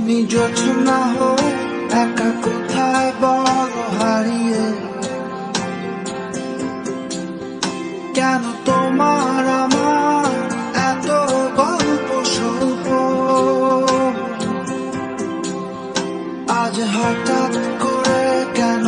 তুমি জোছনা হো একা কোথায় বলো হারিয়ে, কেন তোমার আমার এত গল্প স্বল্প, আজ হঠাৎ করে কেন